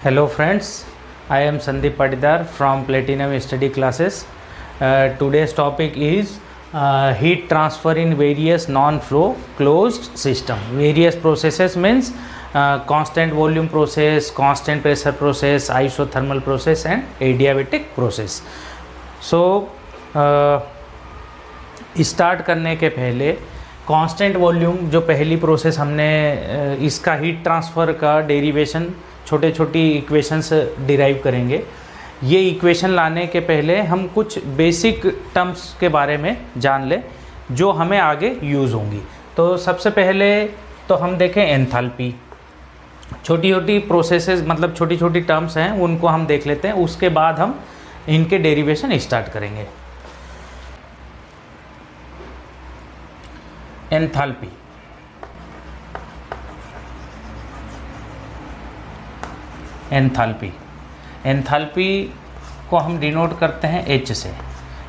Hello friends, I am Sandeep Patidar from Platinum Study Classes. Today's topic is heat transfer in various non-flow closed system. Various processes means constant volume process, constant pressure process, isothermal process and adiabatic process. So start करने के पहले constant volume जो पहली process हमने इसका heat transfer का derivation छोटे छोटी इक्वेशंस डिराइव करेंगे। ये इक्वेशन लाने के पहले हम कुछ बेसिक टर्म्स के बारे में जान लें जो हमें आगे यूज़ होंगी। तो सबसे पहले तो हम देखें एंथैल्पी। छोटी छोटी प्रोसेसेस मतलब छोटी छोटी टर्म्स हैं उनको हम देख लेते हैं, उसके बाद हम इनके डेरिवेशन स्टार्ट करेंगे। एंथैल्पी एंथैल्पी को हम डिनोट करते हैं H से।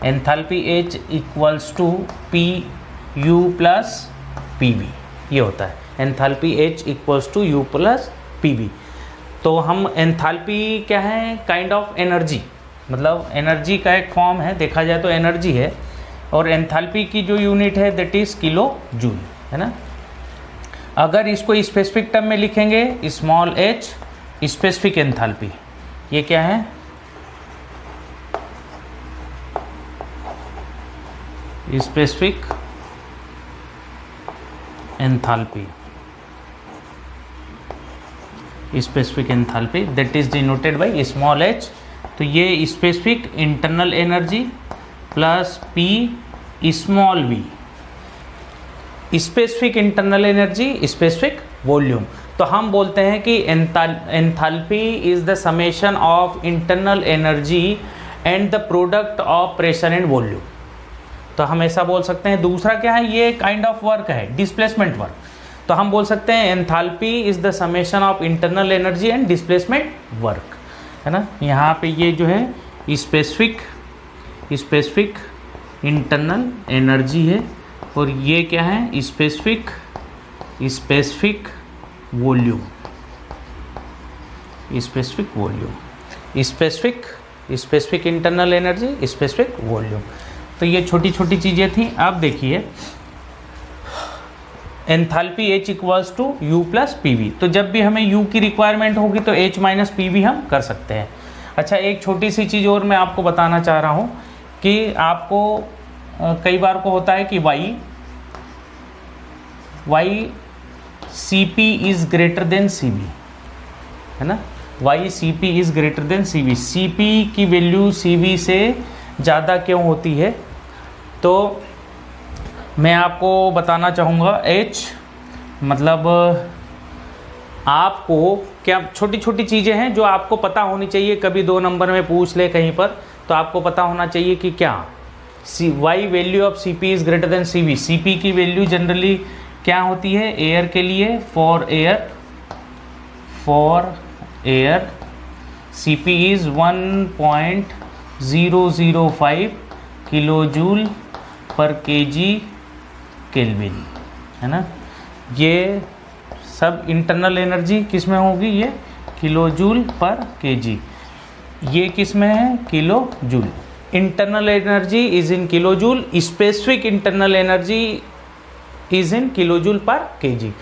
Enthalpy H equals to p u plus p v, ये होता है। Enthalpy H equals to u plus p v. तो हम एंथैल्पी क्या है, काइंड ऑफ एनर्जी, मतलब एनर्जी का एक फॉर्म है, देखा जाए तो एनर्जी है। और एंथैल्पी की जो यूनिट है दैट इज़ किलो जूल, है ना। अगर इसको स्पेसिफिक टर्म में लिखेंगे स्मॉल h स्पेसिफिक एंथैल्पी, ये क्या है, specific enthalpy, specific enthalpy that is denoted by small h। तो ये specific internal energy plus p small v, specific internal energy specific volume. तो हम बोलते हैं कि enthalpy is the summation of internal energy and the product of pressure and volume. तो हम ऐसा बोल सकते हैं। दूसरा क्या है, ये काइंड ऑफ वर्क है, डिस्प्लेसमेंट वर्क। तो हम बोल सकते हैं enthalpy is the summation of internal energy and displacement work, है ना। यहाँ पे ये जो है स्पेसिफिक इंटरनल एनर्जी है और ये क्या है, specific volume, specific internal energy specific volume. तो ये छोटी छोटी चीज़ें थी। अब देखिए enthalpy H equals to U plus p v. तो जब भी हमें U की रिक्वायरमेंट होगी तो H माइनस पी वी हम कर सकते हैं। अच्छा, एक छोटी सी चीज़ और मैं आपको बताना चाह रहा हूँ कि आपको कई बार को होता है कि y Cp is greater than Cv, है ना। y Cp is greater than Cv। Cp की वैल्यू Cv से ज़्यादा क्यों होती है, तो मैं आपको बताना चाहूँगा। H मतलब आपको क्या छोटी छोटी चीज़ें हैं जो आपको पता होनी चाहिए, कभी 2 नंबर में पूछ ले कहीं पर तो आपको पता होना चाहिए कि क्या y value of Cp is greater than Cv। Cp की वैल्यू जनरली क्या होती है, एयर के लिए, for air Cp is 1.005 kilo joule पर केजी केल्विन, है ना। ये सब इंटरनल एनर्जी किस में होगी, ये किलो जूल पर केजी। ये किस में है, kilo joule. Internal energy is in kilo joule, specific internal energy is in kilo joule पर KG.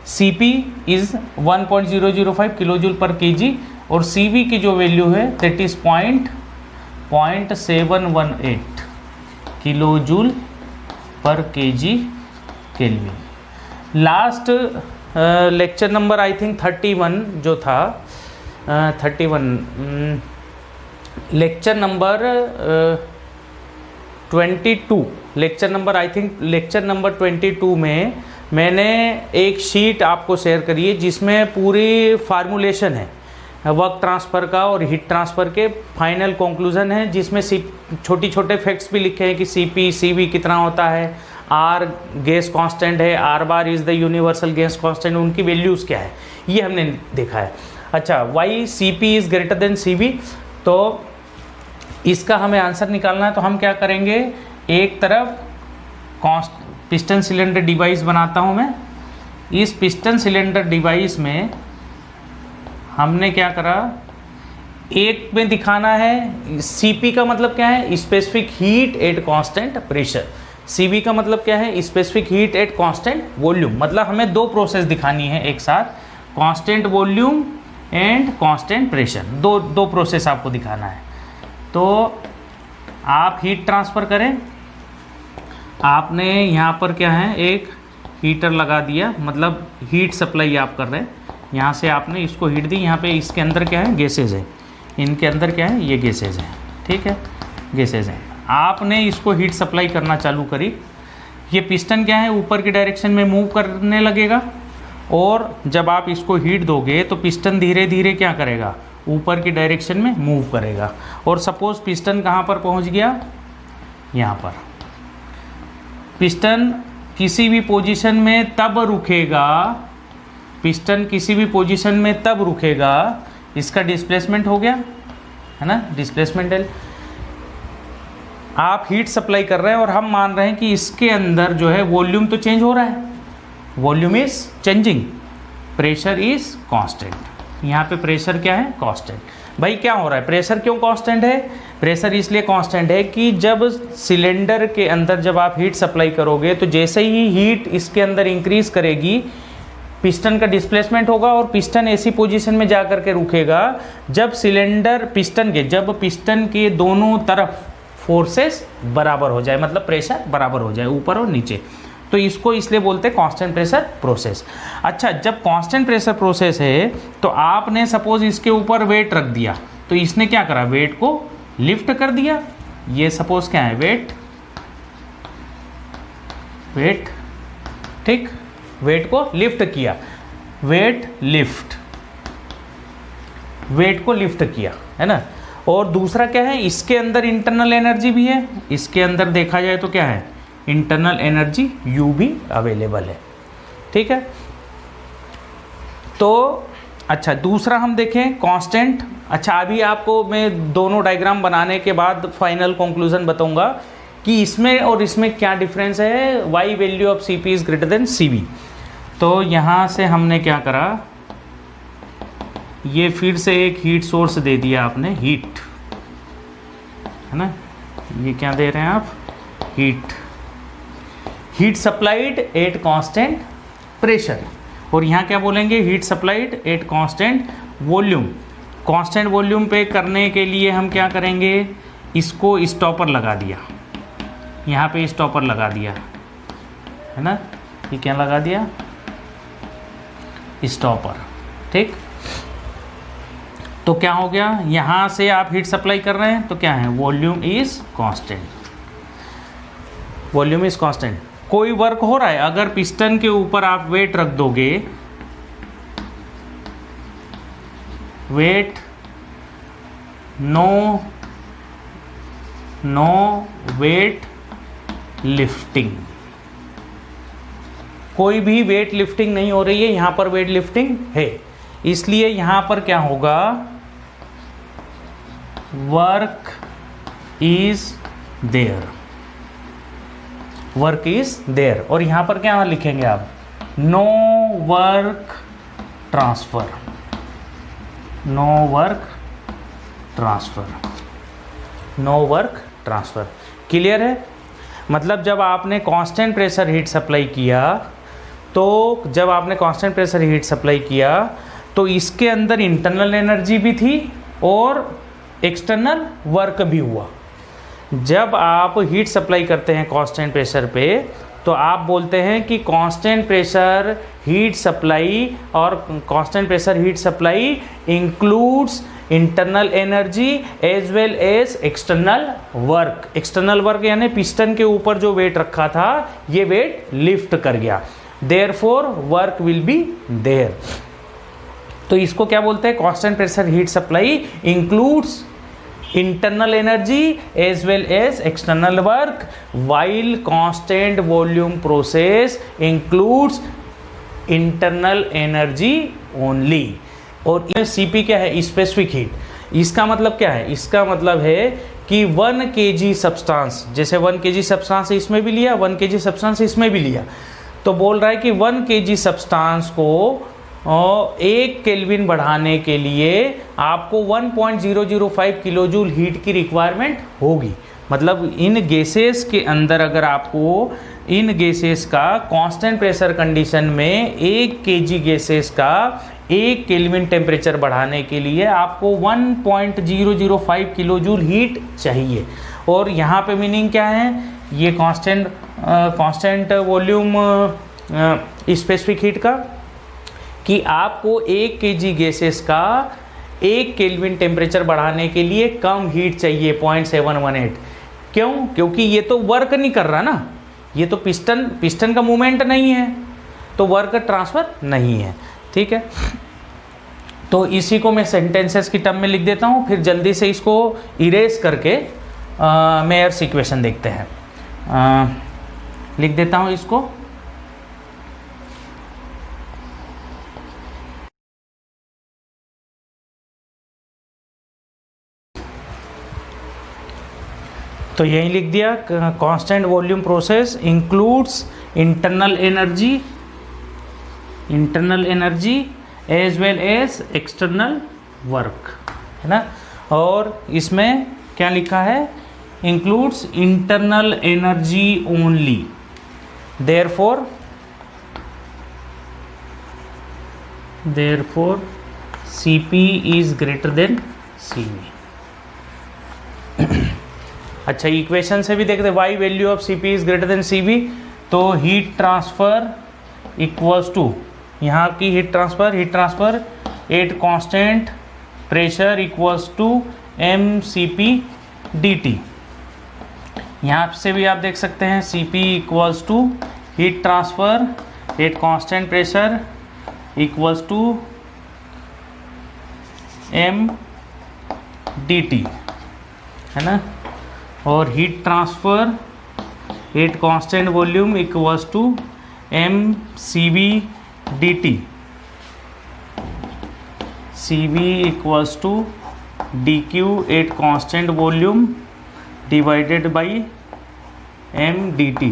Cp is 1.005 kilo joule पर केजी और Cv की जो वैल्यू है दैट इज 0.718 किलो जूल पर KG kelvin. Last lecture number I think 31 जो था, 31 lecture number 22, lecture number 22 में मैंने एक शीट आपको शेयर करी है जिसमें पूरी फार्मूलेशन है वर्क ट्रांसफ़र का और हीट ट्रांसफ़र के फाइनल कंक्लूजन है, जिसमें छोटी छोटे फैक्ट्स भी लिखे हैं कि Cp Cv कितना होता है, R गैस कांस्टेंट है, R bar is the universal gas constant, उनकी वैल्यूज़ क्या है ये हमने देखा है। अच्छा, y Cp is greater than Cv, तो इसका हमें आंसर निकालना है। तो हम क्या करेंगे, एक तरफ पिस्टन सिलेंडर डिवाइस बनाता हूं मैं। इस पिस्टन सिलेंडर डिवाइस में हमने क्या करा, एक में दिखाना है Cp का मतलब क्या है, specific heat at constant pressure. Cv का मतलब क्या है, specific heat at constant volume. मतलब हमें दो प्रोसेस दिखानी है एक साथ, constant volume and constant pressure, दो प्रोसेस आपको दिखाना है। तो आप हीट ट्रांसफ़र करें, आपने यहाँ पर क्या है एक हीटर लगा दिया, मतलब हीट सप्लाई आप कर रहे हैं, यहाँ से आपने इसको हीट दी, यहाँ पे इसके अंदर क्या है गैसेज है, इनके अंदर क्या है ये गैसेज है, ठीक है गैसेज हैं। आपने इसको हीट सप्लाई करना चालू करी, ये पिस्टन क्या है ऊपर की डायरेक्शन में मूव करने लगेगा, और जब आप इसको हीट दोगे तो पिस्टन धीरे धीरे क्या करेगा, ऊपर की डायरेक्शन में मूव करेगा। और सपोज पिस्टन कहाँ पर पहुँच गया, यहाँ पर। पिस्टन किसी भी पोजीशन में तब रुकेगा, पिस्टन किसी भी पोजीशन में तब रुकेगा, इसका डिस्प्लेसमेंट हो गया है ना, डिस्प्लेसमेंट डेल। आप हीट सप्लाई कर रहे हैं और हम मान रहे हैं कि इसके अंदर जो है वॉल्यूम तो चेंज हो रहा है, volume is changing, pressure is constant. यहाँ पे प्रेशर क्या है, कांस्टेंट। भाई क्या हो रहा है, प्रेशर क्यों कांस्टेंट है, प्रेशर इसलिए कांस्टेंट है कि जब सिलेंडर के अंदर जब आप हीट सप्लाई करोगे तो जैसे ही हीट इसके अंदर इंक्रीज करेगी, पिस्टन का डिस्प्लेसमेंट होगा और पिस्टन ऐसी पोजीशन में जा कर के रुकेगा जब सिलेंडर जब पिस्टन के दोनों तरफ फोर्सेस बराबर हो जाए, मतलब प्रेशर बराबर हो जाए ऊपर और नीचे। तो इसको इसलिए बोलते हैं कांस्टेंट प्रेशर प्रोसेस। अच्छा, जब कांस्टेंट प्रेशर प्रोसेस है तो आपने सपोज इसके ऊपर वेट रख दिया, तो इसने क्या करा, वेट को लिफ्ट कर दिया। ये सपोज क्या है, वेट ठीक, वेट को लिफ्ट किया, वेट को लिफ्ट किया, है ना। और दूसरा क्या है, इसके अंदर इंटरनल एनर्जी भी है, इसके अंदर देखा जाए तो क्या है, इंटरनल एनर्जी U भी अवेलेबल है, ठीक है। तो अच्छा, दूसरा हम देखें कांस्टेंट। अच्छा, अभी आपको मैं दोनों डायग्राम बनाने के बाद फाइनल कंक्लूजन बताऊंगा कि इसमें और इसमें क्या डिफरेंस है, why value of Cp is greater than Cv। तो यहाँ से हमने क्या करा, ये फिर से एक हीट सोर्स दे दिया आपने, हीट है ना, ये क्या दे रहे हैं आप, heat supplied eight constant pressure. और यहाँ क्या बोलेंगे, heat supplied eight constant volume. Constant volume पे करने के लिए हम क्या करेंगे, इसको स्टॉपर लगा दिया, यहाँ पे स्टॉपर लगा दिया है ना, ये क्या लगा दिया, स्टॉपर, ठीक। तो क्या हो गया, यहाँ से आप हीट सप्लाई कर रहे हैं तो क्या है, volume is constant, volume is constant. कोई वर्क हो रहा है, अगर पिस्टन के ऊपर आप वेट रख दोगे, वेट नो वेट लिफ्टिंग, कोई भी वेट लिफ्टिंग नहीं हो रही है, यहां पर वेट लिफ्टिंग है, इसलिए यहां पर क्या होगा, work is there, work is there. और यहां पर क्या लिखेंगे आप, no work transfer, no work transfer, no work transfer. Clear है। मतलब जब आपने कांस्टेंट प्रेशर हीट सप्लाई किया, तो जब आपने कांस्टेंट प्रेशर हीट सप्लाई किया तो इसके अंदर इंटरनल एनर्जी भी थी और एक्सटर्नल वर्क भी हुआ। जब आप हीट सप्लाई करते हैं कांस्टेंट प्रेशर पे, तो आप बोलते हैं कि कांस्टेंट प्रेशर हीट सप्लाई, और constant pressure heat supply includes internal energy as well as external work. External work यानी पिस्टन के ऊपर जो वेट रखा था, ये वेट लिफ्ट कर गया, therefore work will be there. तो इसको क्या बोलते हैं, constant pressure heat supply includes internal energy as well as external work, while constant volume process includes internal energy only। और Cp क्या है, स्पेसिफिक हीट। इसका मतलब क्या है, इसका मतलब है कि 1 kg सब्सटेंस, जैसे 1 kg सब्सटेंस इसमें भी लिया, 1 kg सब्सटेंस इसमें भी लिया, तो बोल रहा है कि 1 kg सब्सटेंस को और 1 केल्विन बढ़ाने के लिए आपको 1.005 किलो जूल हीट की रिक्वायरमेंट होगी। मतलब इन गैसेस के अंदर अगर आपको इन गैसेस का कांस्टेंट प्रेशर कंडीशन में 1 केजी गैसेस का 1 केल्विन टेम्परेचर बढ़ाने के लिए आपको 1.005 किलो जूल हीट चाहिए। और यहाँ पे मीनिंग क्या है, ये कांस्टेंट वॉल्यूम स्पेसिफिक हीट का, कि आपको 1 केजी गैसेस का 1 केल्विन टेम्परेचर बढ़ाने के लिए कम हीट चाहिए 0.718। क्यों? क्योंकि ये तो वर्क नहीं कर रहा ना, ये तो पिस्टन का मूवमेंट नहीं है, तो वर्क ट्रांसफ़र नहीं है। ठीक है, तो इसी को मैं सेंटेंसेस की टर्म में लिख देता हूँ, फिर जल्दी से इसको इरेज करके मेयर्स इक्वेशन देखते हैं। लिख देता हूँ इसको। तो यही लिख दिया, constant volume process includes internal energy as well as external work, है ना। और इसमें क्या लिखा है, includes internal energy only, therefore Cp is greater than Cv। अच्छा, इक्वेशन से भी देखते, why value of Cp is greater than Cv, तो हीट ट्रांसफ़र इक्वल्स टू, यहाँ की heat transfer at constant pressure equals to mCp dt। यहाँ से भी आप देख सकते हैं Cp equals to heat transfer at constant pressure equals to m dt, है ना। और heat transfer at constant volume equals to mCv dt, Cv equals to dq at constant volume divided by m dt।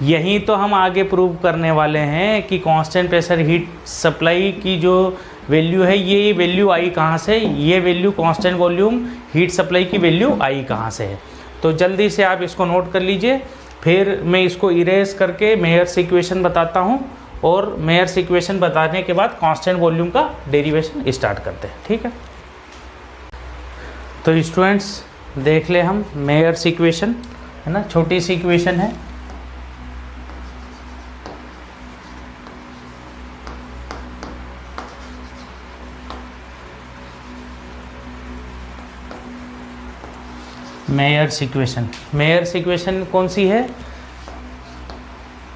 यही तो हम आगे prove करने वाले हैं कि कांस्टेंट प्रेशर हीट सप्लाई की जो वैल्यू है, ये वैल्यू आई कहाँ से, ये value constant volume heat supply की वैल्यू आई कहाँ से है। तो जल्दी से आप इसको नोट कर लीजिए, फिर मैं इसको इरेज करके मेयर्स इक्वेशन बताता हूँ, और मेयर्स इक्वेशन बताने के बाद कांस्टेंट वॉल्यूम का डेरिवेशन स्टार्ट करते हैं। ठीक है, तो स्टूडेंट्स देख ले हम मेयर्स इक्वेशन, है ना, छोटी सी इक्वेशन है। मेयर्स इक्वेशन कौन सी है,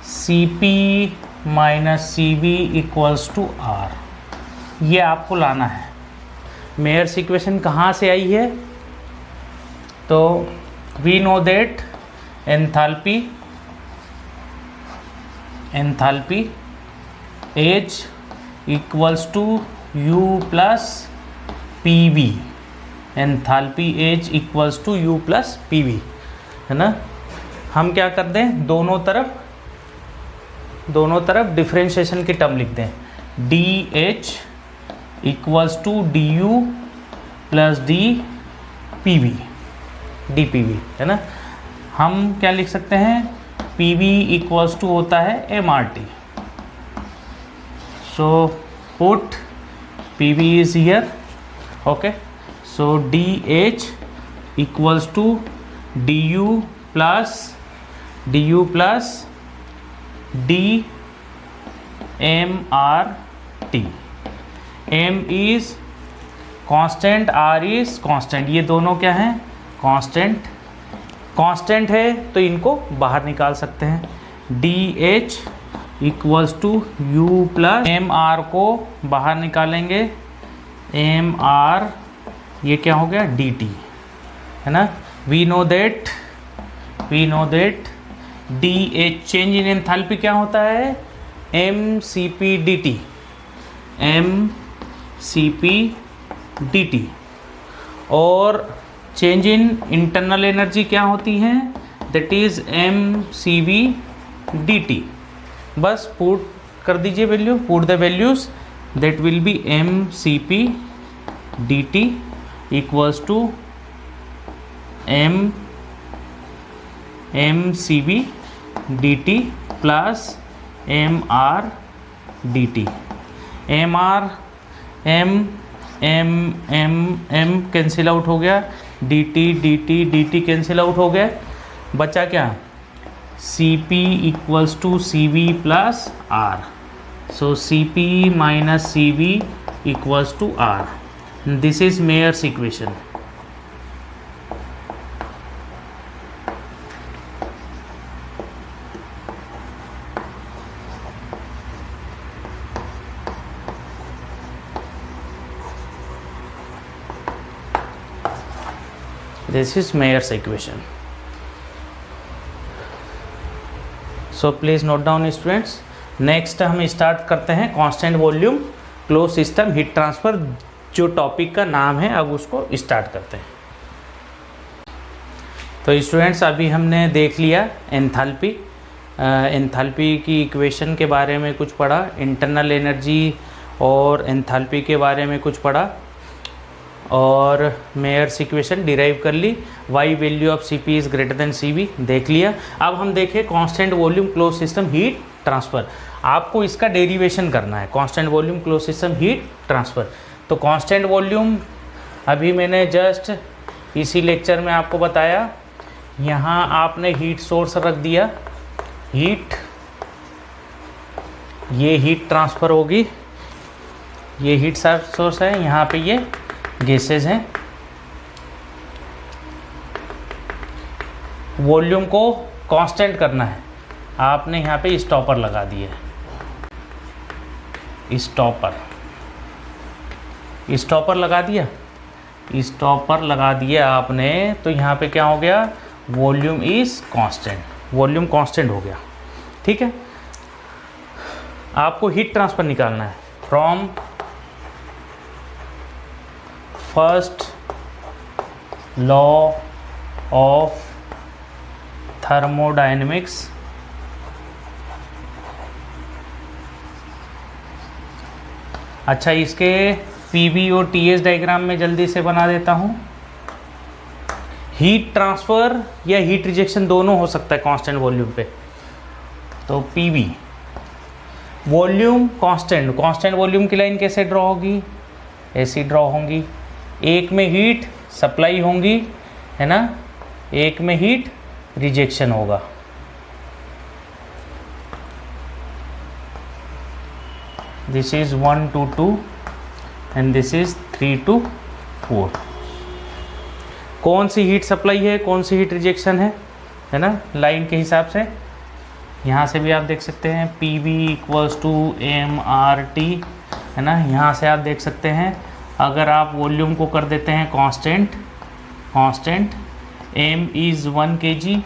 Cp minus Cv equals to R, ये आपको लाना है। मेयर्स इक्वेशन कहाँ से आई है, तो we know that enthalpy H equals to U plus PV, enthalpy H equals to U plus PV, है ना। हम क्या कर दें, दोनों तरफ डिफरेंशिएशन की टर्म लिख दें, DH equals to DU plus DPV, है ना। हम क्या लिख सकते हैं, PV इक्वल्स टू होता है MRT, so put PV is here, okay. So DH equals to DU plus DMRT। M is constant, R is constant, ये दोनों क्या हैं, कांस्टेंट है, तो इनको बाहर निकाल सकते हैं। DH equals to U plus MR को बाहर निकालेंगे, MR ये क्या हो गया, dt, है ना। We know that DH change in enthalpy क्या होता है, mCp dt, और चेंज इन इंटरनल एनर्जी क्या होती है, दैट इज mCv dt। बस पुट कर दीजिए value, put the values, that will be m c p d t equals to m c b d t plus m r d t. M r m cancel out हो गया, D T cancel out हो गया, बचा क्या, c p equals to c v plus r. So c p minus c v equals to r. This is Mayer's equation. This is Mayer's equation. So please note down students. Next हम start करते हैं constant volume close system heat transfer, जो topic का नाम है, अब उसको start करते हैं। तो स्टूडेंट्स अभी हमने देख लिया एंथैल्पी, एंथैल्पी की इक्वेशन के बारे में कुछ पढ़ा, इंटरनल एनर्जी और एंथैल्पी के बारे में कुछ पढ़ा, और मेयर्स इक्वेशन डिराइव कर ली, why value of c p is greater than c v देख लिया। अब हम देखें constant volume close system heat transfer, आपको इसका डेरिवेशन करना है, constant volume close system heat transfer. तो कांस्टेंट वॉल्यूम अभी मैंने जस्ट इसी लेक्चर में आपको बताया, यहाँ आपने हीट सोर्स रख दिया, हीट, ये हीट ट्रांसफ़र होगी, ये हीट सोर्स है, यहाँ पे ये गैसेज हैं, वॉल्यूम को कांस्टेंट करना है, आपने यहाँ पे स्टॉपर लगा दिए, स्टॉपर लगा दिया, स्टॉपर लगा दिया आपने, तो यहाँ पे क्या हो गया, volume is constant, volume constant हो गया। ठीक है, आपको हीट ट्रांसफ़र निकालना है from first law of thermodynamics, अच्छा इसके पीवी और टीएस डायग्राम में जल्दी से बना देता हूँ। हीट ट्रांसफ़र या हीट रिजेक्शन दोनों हो सकता है कांस्टेंट वॉल्यूम पे। तो PV volume constant, constant volume की लाइन कैसे ड्रॉ होगी, ऐसी ड्रॉ होंगी, एक में हीट सप्लाई होंगी, है ना, एक में हीट रिजेक्शन होगा। This is 1 to 2 and this is 3 to 4। कौन सी हीट सप्लाई है, कौन सी हीट रिजेक्शन है ना, लाइन के हिसाब से यहाँ से भी आप देख सकते हैं, p v equals to m r t, है ना, यहाँ से आप देख सकते हैं। अगर आप वॉल्यूम को कर देते हैं constant, m is 1 kg,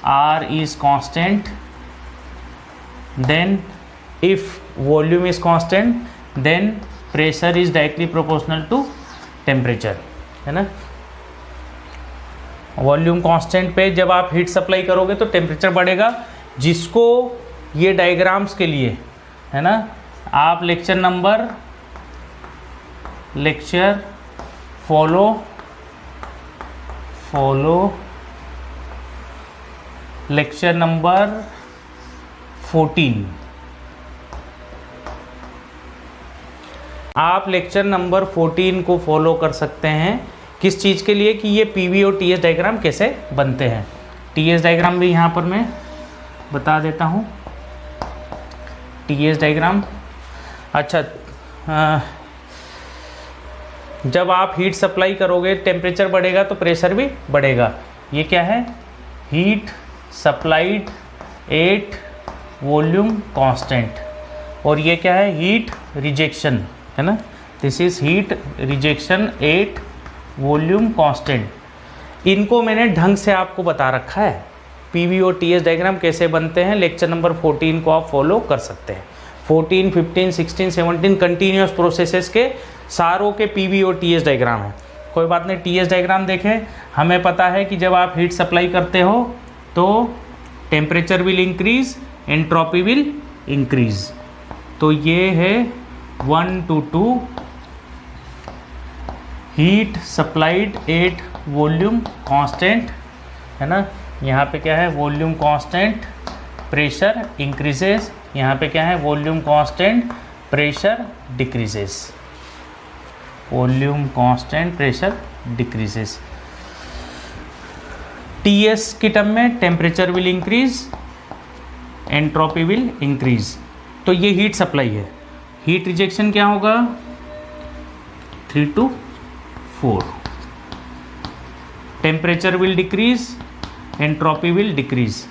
r is constant, then if volume is constant then pressure is directly proportional to temperature, है ना। वॉल्यूम कांस्टेंट पे जब आप हीट सप्लाई करोगे तो टेम्परेचर बढ़ेगा, जिसको ये डायग्राम्स के लिए, है ना, आप लेक्चर लेक्चर नंबर 14, आप लेक्चर नंबर 14 को फॉलो कर सकते हैं। किस चीज़ के लिए, कि ये पीवी और टीएस डायग्राम कैसे बनते हैं। टीएस डायग्राम भी यहाँ पर मैं बता देता हूँ, टीएस डायग्राम। अच्छा, जब आप हीट सप्लाई करोगे टेम्परेचर बढ़ेगा तो प्रेशर भी बढ़ेगा। ये क्या है, heat supplied at volume constant, और ये क्या है, हीट रिजेक्शन, है ना, this is heat rejection at volume constant. इनको मैंने ढंग से आपको बता रखा है, पीवी और टीएस डायग्राम कैसे बनते हैं, लेक्चर नंबर 14 को आप फॉलो कर सकते हैं। 14, 15, 16, 17 कंटिन्यूस प्रोसेसेस के सारों के पीवी और टीएस डायग्राम है। कोई बात नहीं, टीएस डायग्राम देखें, हमें पता है कि जब आप हीट सप्लाई करते हो तो temperature will increase, entropy will increase, तो ये है 1 to 2 heat supplied at volume constant, है ना। यहाँ पे क्या है, वॉल्यूम कांस्टेंट प्रेशर इंक्रीजेस, यहाँ पे क्या है, volume constant pressure decreases, volume constant pressure decreases. TS की टर्म में temperature will increase, entropy will increase. तो ये हीट सप्लाई है। हीट रिजेक्शन क्या होगा, 3 to 4। Temperature will decrease, entropy will decrease.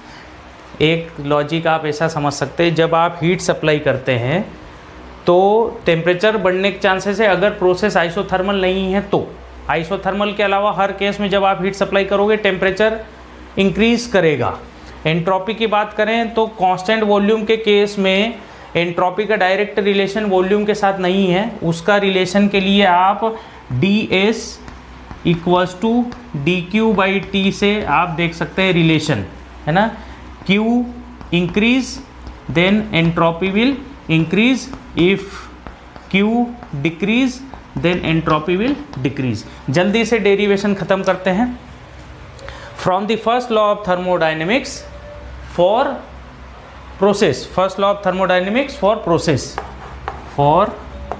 एक लॉजिक आप ऐसा समझ सकते हैं, जब आप हीट सप्लाई करते हैं तो टेम्परेचर बढ़ने के चांसेस है, अगर प्रोसेस आइसोथर्मल नहीं है तो। आइसोथर्मल के अलावा हर केस में जब आप हीट सप्लाई करोगे टेम्परेचर इंक्रीज करेगा। एंट्रोपी की बात करें तो कांस्टेंट वॉल्यूम के केस में एंट्रोपी का डायरेक्ट रिलेशन वॉल्यूम के साथ नहीं है, उसका रिलेशन के लिए आप ds इक्वल्स टू dq/t से आप देख सकते हैं रिलेशन, है ना। Q increase then entropy will increase, if Q decrease then entropy will decrease. जल्दी से डेरिवेशन खत्म करते हैं। From the first law of thermodynamics for process, first law of thermodynamics for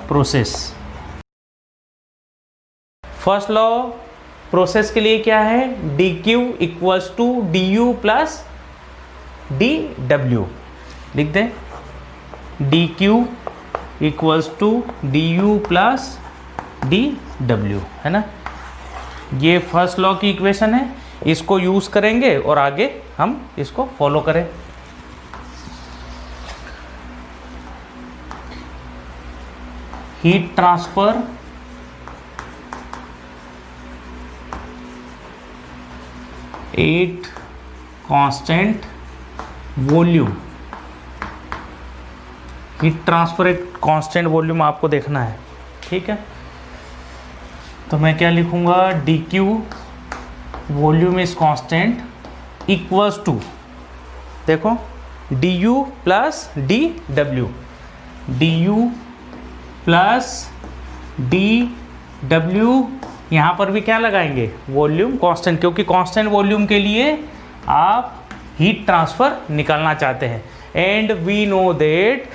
process, first law process के लिए क्या है, dq equals to du plus dw। लिख दें dq equals to du plus dw, है ना। ये फर्स्ट लॉ की इक्वेशन है, इसको यूज करेंगे और आगे हम इसको फॉलो करें। Heat transfer at constant volume, heat transfer at constant volume आपको देखना है, ठीक है। तो मैं क्या लिखूंगा, dq volume is constant equals to, देखो du plus dw, du plus dw, यहाँ पर भी क्या लगाएंगे, वॉल्यूम कांस्टेंट, क्योंकि कांस्टेंट वॉल्यूम के लिए आप हीट ट्रांसफर निकालना चाहते हैं। And we know that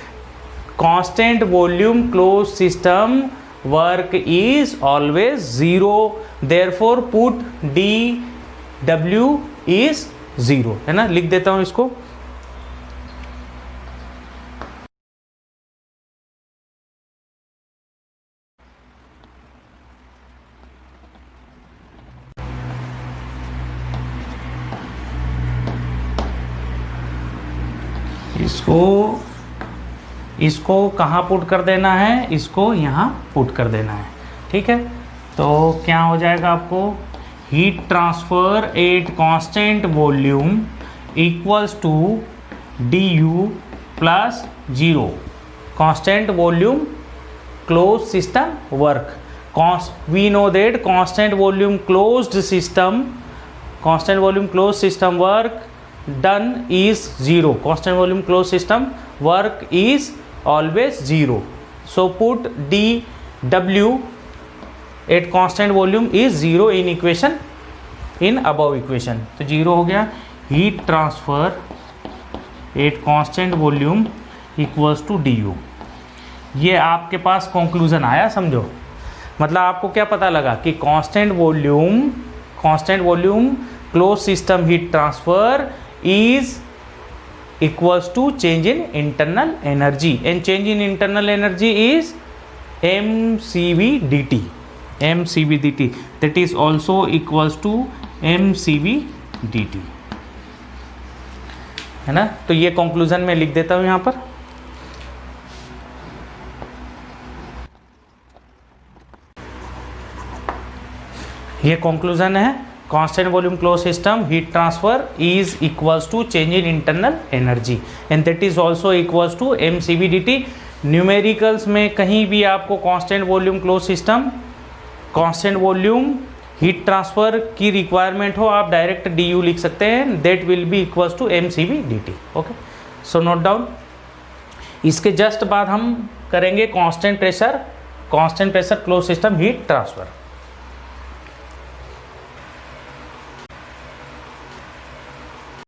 constant volume close system work is always 0, therefore put dw is 0, है ना। लिख देता हूं इसको, इसको कहाँ पुट कर देना है, इसको यहाँ पुट कर देना है, ठीक है। तो क्या हो जाएगा आपको, heat transfer at constant volume equals to du plus 0, constant volume close system work. We know that constant volume closed system, constant volume close system work done is 0, constant volume closed system work is always 0, so put dw at constant volume is 0 in equation, in above equation। तो 0 हो गया। heat transfer at constant volume equals to du। ये आपके पास conclusion आया, समझो, मतलब आपको क्या पता लगा कि constant volume close system heat transfer is equals to change in internal energy, and change in internal energy is mcv dt, that is also equals to mcv dt, है ना। तो ये कंक्लूजन में लिख देता हूं यहां पर। ये कंक्लूजन है, constant volume closed system heat transfer is equals to change in internal energy, and that is also equals to mcv dt। Numericals में कहीं भी आपको constant volume close system, constant volume heat transfer की requirement हो, आप direct du लिख सकते हैं, that will be equals to mcv dt। Okay, so note down. इसके जस्ट बाद हम करेंगे constant pressure close system heat transfer.